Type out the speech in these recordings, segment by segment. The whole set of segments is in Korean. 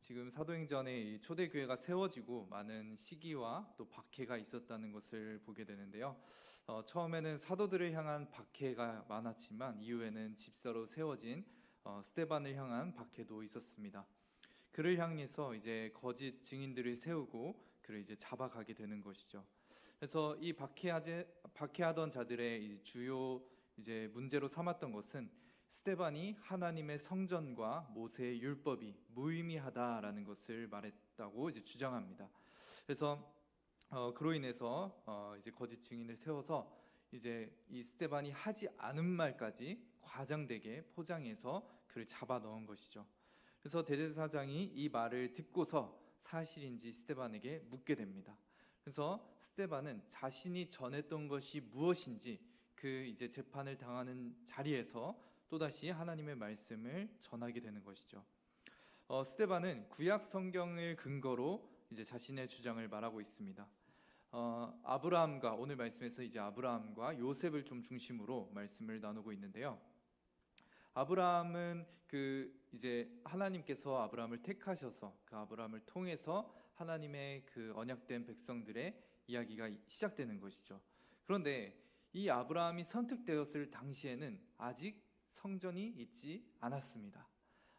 지금 사도행전에 이 초대교회가 세워지고 많은 시기와 또 박해가 있었다는 것을 보게 되는데요. 처음에는 사도들을 향한 박해가 많았지만 이후에는 집사로 세워진 스데반을 향한 박해도 있었습니다. 그를 향해서 이제 거짓 증인들을 세우고 그를 이제 잡아가게 되는 것이죠. 그래서 이 박해하던 자들의 이 주요 이제 문제로 삼았던 것은 스데반이 하나님의 성전과 모세의 율법이 무의미하다라는 것을 말했다고 이제 주장합니다. 그래서 그로 인해서 이제 거짓 증인을 세워서 이제 이 스데반이 하지 않은 말까지 과장되게 포장해서 그를 잡아 넣은 것이죠. 그래서 대제사장이 이 말을 듣고서 사실인지 스데반에게 묻게 됩니다. 그래서 스데반은 자신이 전했던 것이 무엇인지 그 이제 재판을 당하는 자리에서 또다시 하나님의 말씀을 전하게 되는 것이죠. 스데반은 구약 성경을 근거로 이제 자신의 주장을 말하고 있습니다. 아브라함과 오늘 말씀에서 이제 아브라함과 요셉을 좀 중심으로 말씀을 나누고 있는데요. 아브라함은 그 이제 하나님께서 아브라함을 택하셔서 그 아브라함을 통해서 하나님의 그 언약된 백성들의 이야기가 시작되는 것이죠. 그런데 이 아브라함이 선택되었을 당시에는 아직 성전이 있지 않았습니다.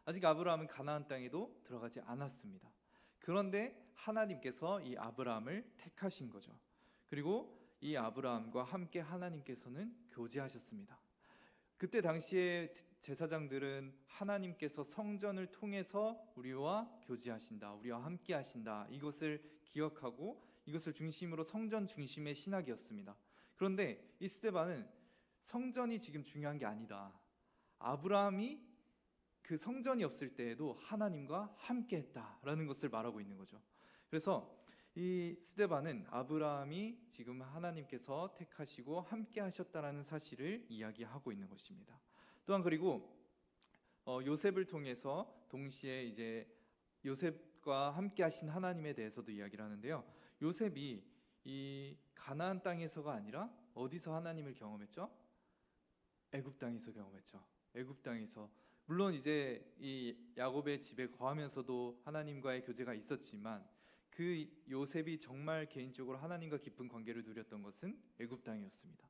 아직 아브라함은 가나안 땅에도 들어가지 않았습니다. 그런데 하나님께서 이 아브라함을 택하신 거죠. 그리고 이 아브라함과 함께 하나님께서는 교제하셨습니다. 그때 당시에 제사장들은 하나님께서 성전을 통해서 우리와 교제하신다, 우리와 함께 하신다, 이것을 기억하고 이것을 중심으로 성전 중심의 신학이었습니다. 그런데 이 스데반은 성전이 지금 중요한 게 아니다, 아브라함이 그 성전이 없을 때에도 하나님과 함께 했다라는 것을 말하고 있는 거죠. 그래서 이 스데반은 아브라함이 지금 하나님께서 택하시고 함께 하셨다라는 사실을 이야기하고 있는 것입니다. 또한 그리고 요셉을 통해서 동시에 이제 요셉과 함께 하신 하나님에 대해서도 이야기를 하는데요. 요셉이 이 가나안 땅에서가 아니라 어디서 하나님을 경험했죠? 애굽 땅에서 경험했죠. 애굽 땅에서 물론 이제 이 야곱의 집에 거하면서도 하나님과의 교제가 있었지만 그 요셉이 정말 개인적으로 하나님과 깊은 관계를 누렸던 것은 애굽 땅이었습니다.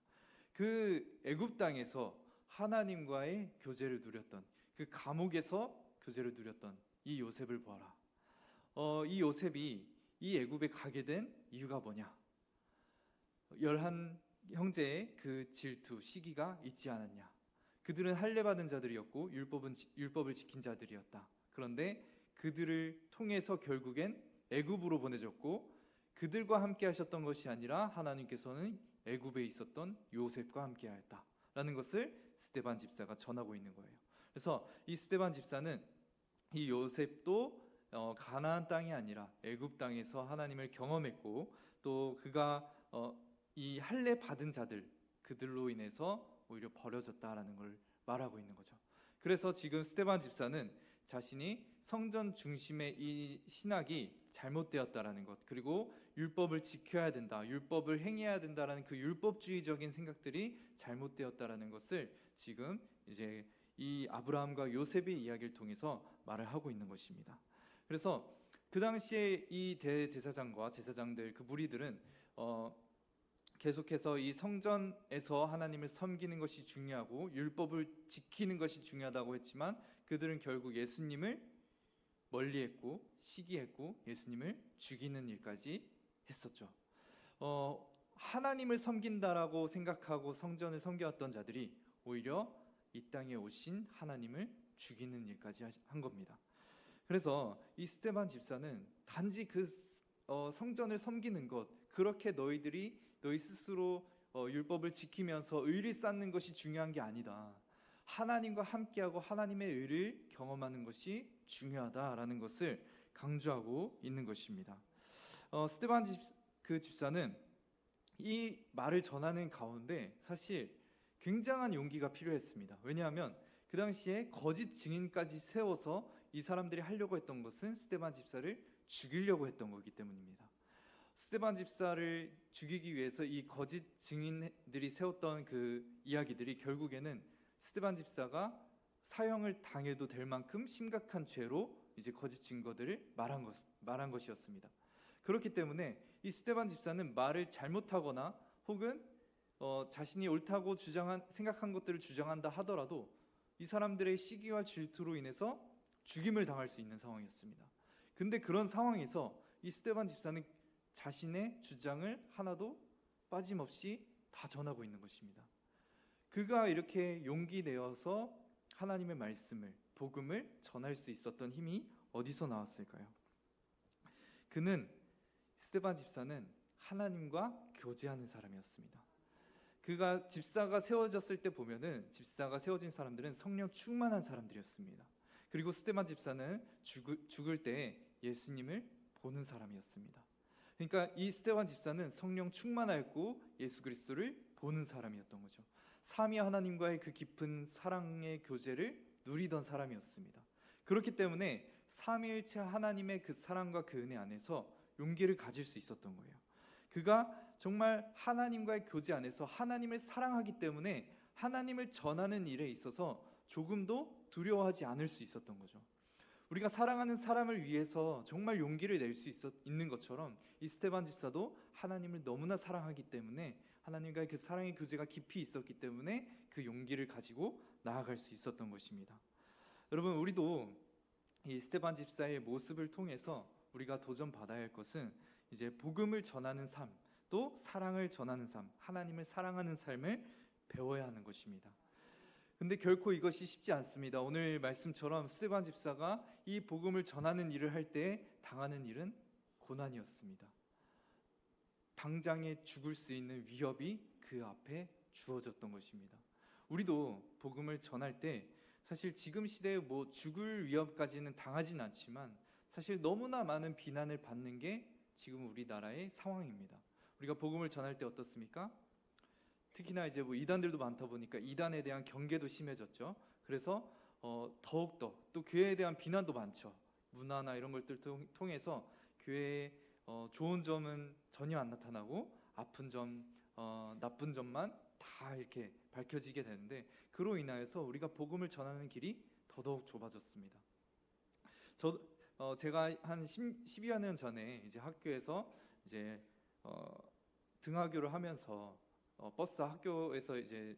그 애굽 땅에서 하나님과의 교제를 누렸던, 그 감옥에서 교제를 누렸던 이 요셉을 보아라. 이 요셉이 이 애굽에 가게 된 이유가 뭐냐? 11 형제의 그 질투, 시기가 있지 않았냐? 그들은 할례 받은 자들이었고 율법을 지킨 자들이었다. 그런데 그들을 통해서 결국엔 애굽으로 보내졌고, 그들과 함께 하셨던 것이 아니라 하나님께서는 애굽에 있었던 요셉과 함께 하였다라는 것을 스데반 집사가 전하고 있는 거예요. 그래서 이 스데반 집사는 이 요셉도 가나안 땅이 아니라 애굽 땅에서 하나님을 경험했고, 또 그가 이 할례 받은 자들, 그들로 인해서 오히려 버려졌다라는 걸 말하고 있는 거죠. 그래서 지금 스데반 집사는 자신이 성전 중심의 이 신학이 잘못되었다라는 것, 그리고 율법을 지켜야 된다, 율법을 행해야 된다라는 그 율법주의적인 생각들이 잘못되었다라는 것을 지금 이제 이 아브라함과 요셉의 이야기를 통해서 말을 하고 있는 것입니다. 그래서 그 당시에 이 대제사장과 제사장들, 그 무리들은 계속해서 이 성전에서 하나님을 섬기는 것이 중요하고 율법을 지키는 것이 중요하다고 했지만, 그들은 결국 예수님을 멀리했고 시기했고 예수님을 죽이는 일까지 했었죠. 하나님을 섬긴다라고 생각하고 성전을 섬겨왔던 자들이 오히려 이 땅에 오신 하나님을 죽이는 일까지 한 겁니다. 그래서 이 스데반 집사는 단지 그 성전을 섬기는 것, 그렇게 너희 스스로 율법을 지키면서 의를 쌓는 것이 중요한 게 아니다, 하나님과 함께하고 하나님의 의를 경험하는 것이 중요하다라는 것을 강조하고 있는 것입니다. 스데반 집사는 이 말을 전하는 가운데 사실 굉장한 용기가 필요했습니다. 왜냐하면 그 당시에 거짓 증인까지 세워서 이 사람들이 하려고 했던 것은 스데반 집사를 죽이려고 했던 거기 때문입니다. 스데반 집사를 죽이기 위해서 이 거짓 증인들이 세웠던 그 이야기들이 결국에는 스데반 집사가 사형을 당해도 될 만큼 심각한 죄로 이제 거짓 증거들을 말한 것이었습니다. 그렇기 때문에 이 스데반 집사는 말을 잘못하거나 혹은 자신이 옳다고 생각한 것들을 주장한다 하더라도 이 사람들의 시기와 질투로 인해서 죽임을 당할 수 있는 상황이었습니다. 근데 그런 상황에서 이 스데반 집사는 자신의 주장을 하나도 빠짐없이 다 전하고 있는 것입니다. 그가 이렇게 용기 내어서 하나님의 말씀을, 복음을 전할 수 있었던 힘이 어디서 나왔을까요? 스데반 집사는 하나님과 교제하는 사람이었습니다. 그가 집사가 세워졌을 때 보면은 집사가 세워진 사람들은 성령 충만한 사람들이었습니다. 그리고 스데반 집사는 죽을 때 예수님을 보는 사람이었습니다. 그러니까 이 스데반 집사는 성령 충만하였고 예수 그리스도를 보는 사람이었던 거죠. 삼위 하나님과의 그 깊은 사랑의 교제를 누리던 사람이었습니다. 그렇기 때문에 삼위일체 하나님의 그 사랑과 그 은혜 안에서 용기를 가질 수 있었던 거예요. 그가 정말 하나님과의 교제 안에서 하나님을 사랑하기 때문에 하나님을 전하는 일에 있어서 조금도 두려워하지 않을 수 있었던 거죠. 우리가 사랑하는 사람을 위해서 정말 용기를 낼 수 있는 것처럼 이 스데반 집사도 하나님을 너무나 사랑하기 때문에 하나님과의 그 사랑의 교제가 깊이 있었기 때문에 그 용기를 가지고 나아갈 수 있었던 것입니다. 여러분, 우리도 이 스데반 집사의 모습을 통해서 우리가 도전받아야 할 것은 이제 복음을 전하는 삶, 또 사랑을 전하는 삶, 하나님을 사랑하는 삶을 배워야 하는 것입니다. 근데 결코 이것이 쉽지 않습니다. 오늘 말씀처럼 스데반 집사가 이 복음을 전하는 일을 할 때 당하는 일은 고난이었습니다. 당장에 죽을 수 있는 위협이 그 앞에 주어졌던 것입니다. 우리도 복음을 전할 때 사실 지금 시대에 뭐 죽을 위협까지는 당하진 않지만 사실 너무나 많은 비난을 받는 게 지금 우리나라의 상황입니다. 우리가 복음을 전할 때 어떻습니까? 특히나 이제 뭐 이단들도 많다 보니까 이단에 대한 경계도 심해졌죠. 그래서 더욱더 또 교회에 대한 비난도 많죠. 문화나 이런 것들 통해서 교회의 좋은 점은 전혀 안 나타나고 아픈 점, 나쁜 점만 다 이렇게 밝혀지게 되는데 그로 인하여서 우리가 복음을 전하는 길이 더더욱 좁아졌습니다. 제가 한 12여 년 전에 이제 학교에서 이제 등하교를 하면서 학교에서 이제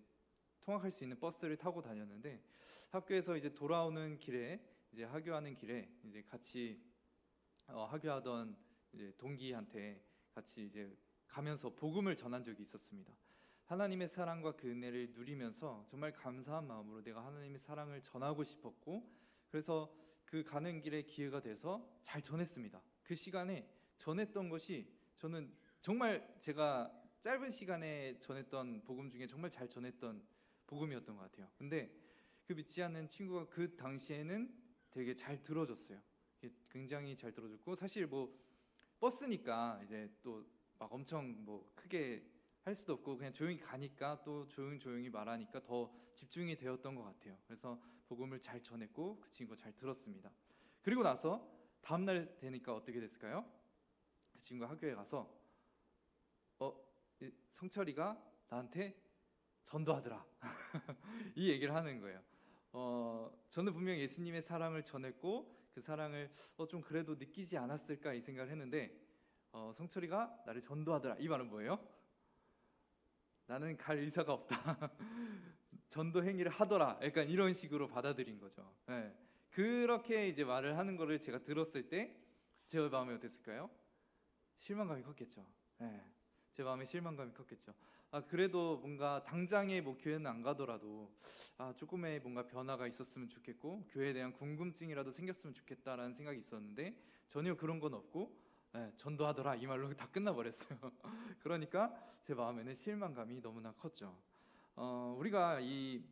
통학할 수 있는 버스를 타고 다녔는데 학교에서 이제 돌아오는 길에 이제 하교하는 길에 이제 같이 하교하던 이제 동기한테 같이 이제 가면서 복음을 전한 적이 있었습니다. 하나님의 사랑과 그 은혜를 누리면서 정말 감사한 마음으로 내가 하나님의 사랑을 전하고 싶었고 그래서 그 가는 길에 기회가 돼서 잘 전했습니다. 그 시간에 전했던 것이 저는 정말 제가 짧은 시간에 전했던 복음 중에 정말 잘 전했던 복음이었던 것 같아요. 근데 그 믿지 않는 친구가 그 당시에는 되게 잘 들어줬어요. 굉장히 잘 들어줬고 사실 뭐 버스니까 이제 또 막 엄청 뭐 크게 할 수도 없고 그냥 조용히 가니까 또 조용히 말하니까 더 집중이 되었던 것 같아요. 그래서 복음을 잘 전했고 그 친구가 잘 들었습니다. 그리고 나서 다음날 되니까 어떻게 됐을까요? 그 친구가 학교에 가서 성철이가 나한테 전도하더라 이 얘기를 하는 거예요. 저는 분명 예수님의 사랑을 전했고 그 사랑을 좀 그래도 느끼지 않았을까 이 생각을 했는데 성철이가 나를 전도하더라. 이 말은 뭐예요? 나는 갈 의사가 없다. 전도 행위를 하더라. 약간 이런 식으로 받아들인 거죠. 네. 그렇게 이제 말을 하는 거를 제가 들었을 때 제 마음이 어땠을까요? 실망감이 컸겠죠. 네. 제 마음에 실망감이 컸겠죠. 그래도 뭔가 당장에 뭐 교회는 안 가더라도 조금의 뭔가 변화가 있었으면 좋겠고 교회에 대한 궁금증이라도 생겼으면 좋겠다라는 생각이 있었는데 전혀 그런 건 없고 전도하더라 이 말로 다 끝나버렸어요. 그러니까 제 마음에는 실망감이 너무나 컸죠. 우리가 이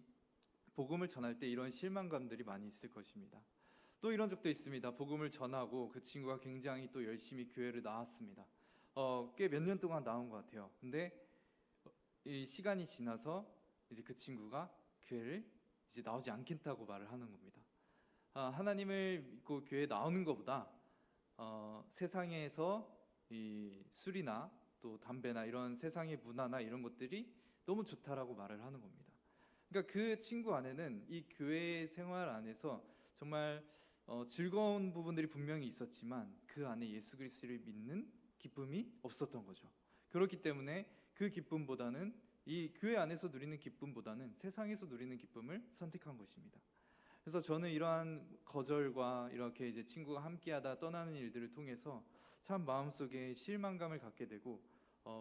복음을 전할 때 이런 실망감들이 많이 있을 것입니다. 또 이런 적도 있습니다. 복음을 전하고 그 친구가 굉장히 또 열심히 교회를 나왔습니다. 꽤 몇 년 동안 나온 것 같아요. 근데 이 시간이 지나서 이제 그 친구가 교회를 이제 나오지 않겠다고 말을 하는 겁니다. 하나님을 믿고 교회에 나오는 것보다 세상에서 이 술이나 또 담배나 이런 세상의 문화나 이런 것들이 너무 좋다라고 말을 하는 겁니다. 그러니까 그 친구 안에는 이 교회 생활 안에서 정말 즐거운 부분들이 분명히 있었지만 그 안에 예수 그리스도를 믿는 기쁨이 없었던 거죠. 그렇기 때문에 그 기쁨보다는 이 교회 안에서 누리는 기쁨보다는 세상에서 누리는 기쁨을 선택한 것입니다. 그래서 저는 이러한 거절과 이렇게 이제 친구가 함께하다 떠나는 일들을 통해서 참 마음속에 실망감을 갖게 되고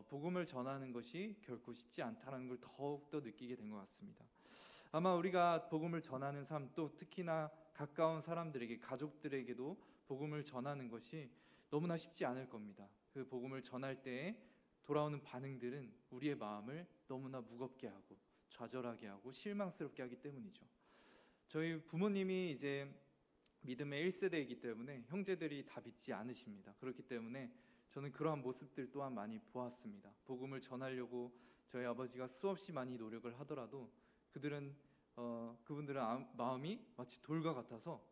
복음을 전하는 것이 결코 쉽지 않다는 걸 더욱더 느끼게 된 것 같습니다. 아마 우리가 복음을 전하는 삶, 또 특히나 가까운 사람들에게, 가족들에게도 복음을 전하는 것이 너무나 쉽지 않을 겁니다. 그 복음을 전할 때에 돌아오는 반응들은 우리의 마음을 너무나 무겁게 하고 좌절하게 하고 실망스럽게 하기 때문이죠. 저희 부모님이 이제 믿음의 1세대이기 때문에 형제들이 다 믿지 않으십니다. 그렇기 때문에 저는 그러한 모습들 또한 많이 보았습니다. 복음을 전하려고 저희 아버지가 수없이 많이 노력을 하더라도 그분들은 마음이 마치 돌과 같아서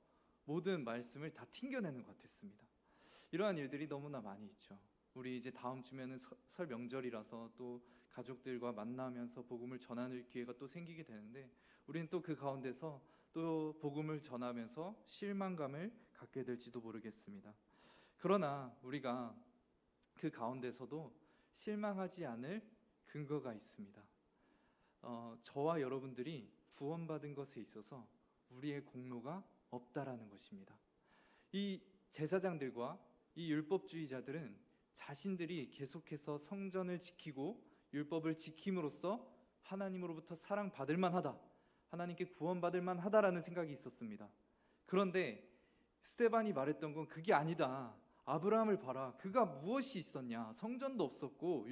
모든 말씀을 다 튕겨내는 것 같았습니다. 이러한 일들이 너무나 많이 있죠. 우리 이제 다음 주면은 설 명절이라서 또 가족들과 만나면서 복음을 전하는 기회가 또 생기게 되는데 우리는 또 그 가운데서 또 복음을 전하면서 실망감을 갖게 될지도 모르겠습니다. 그러나 우리가 그 가운데서도 실망하지 않을 근거가 있습니다. 저와 여러분들이 구원받은 것에 있어서 우리의 공로가 없다라는 것입니다. 이 제사장들과 이 율법주의자들은 자신들이 계속해서 성전을 지키고 율법을 지킴으로써 하나님으로부터 사랑받을 만하다, 하나님께 구원받을 만하다라는 생각이 있었습니다. 그런데 스데반이 말했던 건 그게 아니다. 아브라함을 봐라. 그가 무엇이 있었냐? 성전도 없었고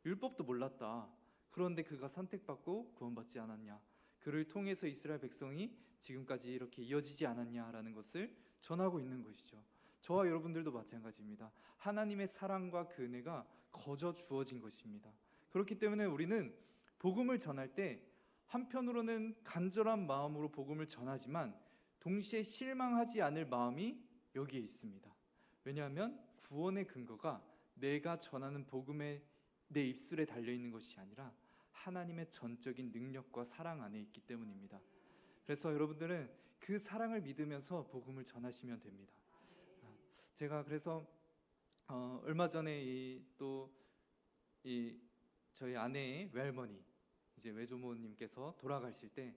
율법도 몰랐다. 그런데 그가 선택받고 구원받지 않았냐? 그를 통해서 이스라엘 백성이 지금까지 이렇게 이어지지 않았냐라는 것을 전하고 있는 것이죠. 저와 여러분들도 마찬가지입니다. 하나님의 사랑과 그 은혜가 거저 주어진 것입니다. 그렇기 때문에 우리는 복음을 전할 때 한편으로는 간절한 마음으로 복음을 전하지만 동시에 실망하지 않을 마음이 여기에 있습니다. 왜냐하면 구원의 근거가 내가 전하는 복음에 내 입술에 달려있는 것이 아니라 하나님의 전적인 능력과 사랑 안에 있기 때문입니다. 그래서 여러분들은 그 사랑을 믿으면서 복음을 전하시면 됩니다. 제가 그래서 얼마 전에 저희 아내의 외할머니, 이제 외조모님께서 돌아가실 때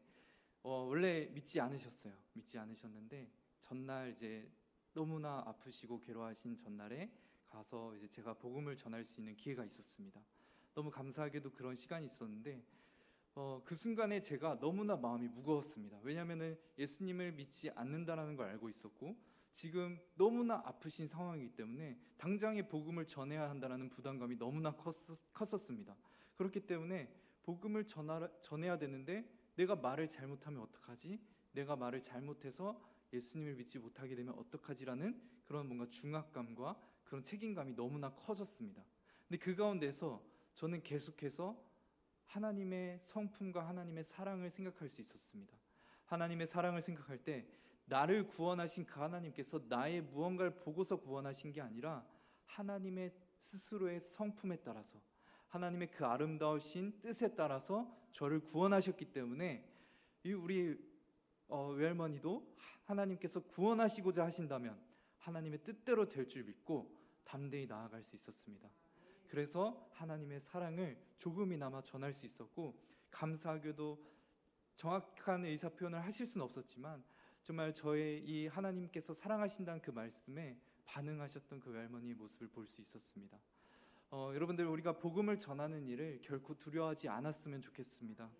원래 믿지 않으셨는데 전날 이제 너무나 아프시고 괴로워하신 전날에 가서 이제 제가 복음을 전할 수 있는 기회가 있었습니다. 너무 감사하게도 그런 시간이 있었는데 그 순간에 제가 너무나 마음이 무거웠습니다. 왜냐하면 예수님을 믿지 않는다라는 걸 알고 있었고 지금 너무나 아프신 상황이기 때문에 당장에 복음을 전해야 한다는 부담감이 너무나 컸었습니다. 그렇기 때문에 복음을 전해야 되는데 내가 말을 잘못하면 어떡하지? 내가 말을 잘못해서 예수님을 믿지 못하게 되면 어떡하지라는 그런 뭔가 중압감과 그런 책임감이 너무나 커졌습니다. 근데 그 가운데서 저는 계속해서 하나님의 성품과 하나님의 사랑을 생각할 수 있었습니다. 하나님의 사랑을 생각할 때 나를 구원하신 그 하나님께서 나의 무언가를 보고서 구원하신 게 아니라 하나님의 스스로의 성품에 따라서 하나님의 그 아름다우신 뜻에 따라서 저를 구원하셨기 때문에 우리 외할머니도 하나님께서 구원하시고자 하신다면 하나님의 뜻대로 될 줄 믿고 담대히 나아갈 수 있었습니다. 그래서 하나님의 사랑을 조금이나마 전할 수 있었고 감사하게도 정확한 의사표현을 하실 수는 없었지만 정말 저의 이 하나님께서 사랑하신다는 그 말씀에 반응하셨던 그 외할머니의 모습을 볼 수 있었습니다. 여러분들 우리가 복음을 전하는 일을 결코 두려워하지 않았으면 좋겠습니다.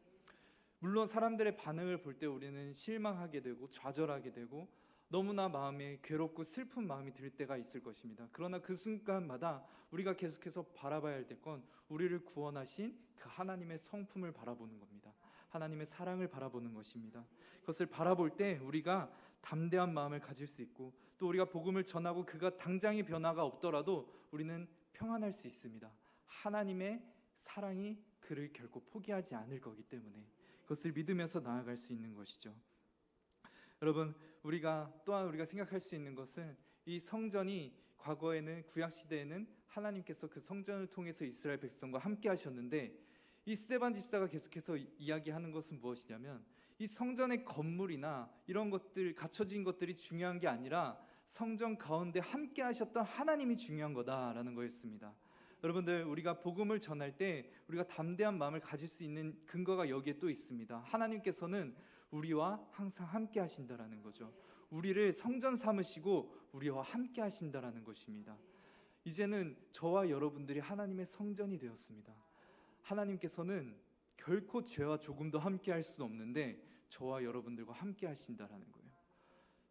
물론 사람들의 반응을 볼 때 우리는 실망하게 되고 좌절하게 되고 너무나 마음에 괴롭고 슬픈 마음이 들 때가 있을 것입니다. 그러나 그 순간마다 우리가 계속해서 바라봐야 할 건 우리를 구원하신 그 하나님의 성품을 바라보는 겁니다. 하나님의 사랑을 바라보는 것입니다. 그것을 바라볼 때 우리가 담대한 마음을 가질 수 있고 또 우리가 복음을 전하고 그가 당장의 변화가 없더라도 우리는 평안할 수 있습니다. 하나님의 사랑이 그를 결코 포기하지 않을 거기 때문에 그것을 믿으면서 나아갈 수 있는 것이죠. 여러분 또한 우리가 생각할 수 있는 것은 이 성전이 과거에는 구약 시대에는 하나님께서 그 성전을 통해서 이스라엘 백성과 함께 하셨는데 이 스데반 집사가 계속해서 이야기하는 것은 무엇이냐면 이 성전의 건물이나 이런 것들, 갖춰진 것들이 중요한 게 아니라 성전 가운데 함께 하셨던 하나님이 중요한 거다라는 거였습니다. 여러분들, 우리가 복음을 전할 때 우리가 담대한 마음을 가질 수 있는 근거가 여기에 또 있습니다. 하나님께서는 우리와 항상 함께 하신다라는 거죠. 우리를 성전 삼으시고 우리와 함께 하신다라는 것입니다. 이제는 저와 여러분들이 하나님의 성전이 되었습니다. 하나님께서는 결코 죄와 조금도 함께 할 수 없는데 저와 여러분들과 함께 하신다라는 거예요.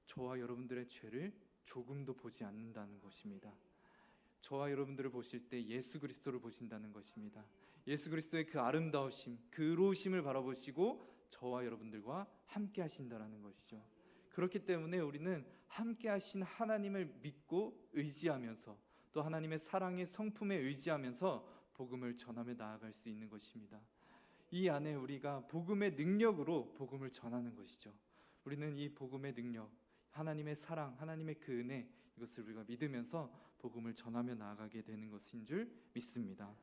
저와 여러분들의 죄를 조금도 보지 않는다는 것입니다. 저와 여러분들을 보실 때 예수 그리스도를 보신다는 것입니다. 예수 그리스도의 그 아름다우심, 그 의로우심을 바라보시고 저와 여러분들과 함께 하신다라는 것이죠. 그렇기 때문에 우리는 함께 하신 하나님을 믿고 의지하면서 또 하나님의 사랑의 성품에 의지하면서 복음을 전하며 나아갈 수 있는 것입니다. 이 안에 우리가 복음의 능력으로 복음을 전하는 것이죠. 우리는 이 복음의 능력, 하나님의 사랑, 하나님의 그 은혜, 이것을 우리가 믿으면서 복음을 전하며 나아가게 되는 것인 줄 믿습니다.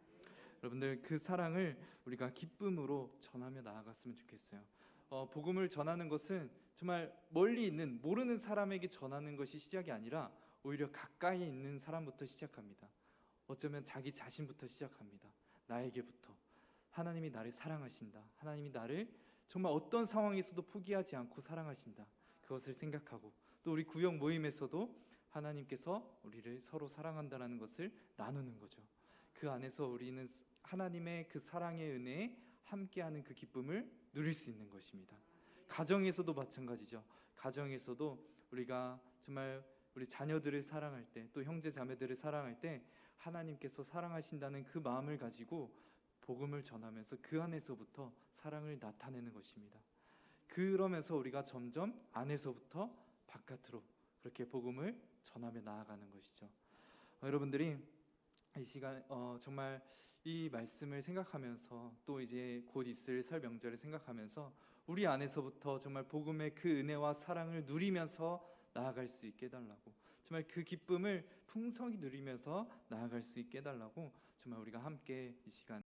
여러분들, 그 사랑을 우리가 기쁨으로 전하며 나아갔으면 좋겠어요. 복음을 전하는 것은 정말 멀리 있는 모르는 사람에게 전하는 것이 시작이 아니라 오히려 가까이 있는 사람부터 시작합니다. 어쩌면 자기 자신부터 시작합니다. 나에게부터. 하나님이 나를 사랑하신다. 하나님이 나를 정말 어떤 상황에서도 포기하지 않고 사랑하신다. 그것을 생각하고 또 우리 구역 모임에서도 하나님께서 우리를 서로 사랑한다는 것을 나누는 거죠. 그 안에서 우리는 하나님의 그 사랑의 은혜에 함께하는 그 기쁨을 누릴 수 있는 것입니다. 가정에서도 마찬가지죠. 가정에서도 우리가 정말 우리 자녀들을 사랑할 때, 또 형제 자매들을 사랑할 때 하나님께서 사랑하신다는 그 마음을 가지고 복음을 전하면서 그 안에서부터 사랑을 나타내는 것입니다. 그러면서 우리가 점점 안에서부터 바깥으로 그렇게 복음을 전하며 나아가는 것이죠. 여러분들이 이 시간 정말 이 말씀을 생각하면서 또 이제 곧 있을 설 명절을 생각하면서 우리 안에서부터 정말 복음의 그 은혜와 사랑을 누리면서 나아갈 수 있게 해달라고, 정말 그 기쁨을 풍성히 누리면서 나아갈 수 있게 해달라고 정말 우리가 함께 이 시간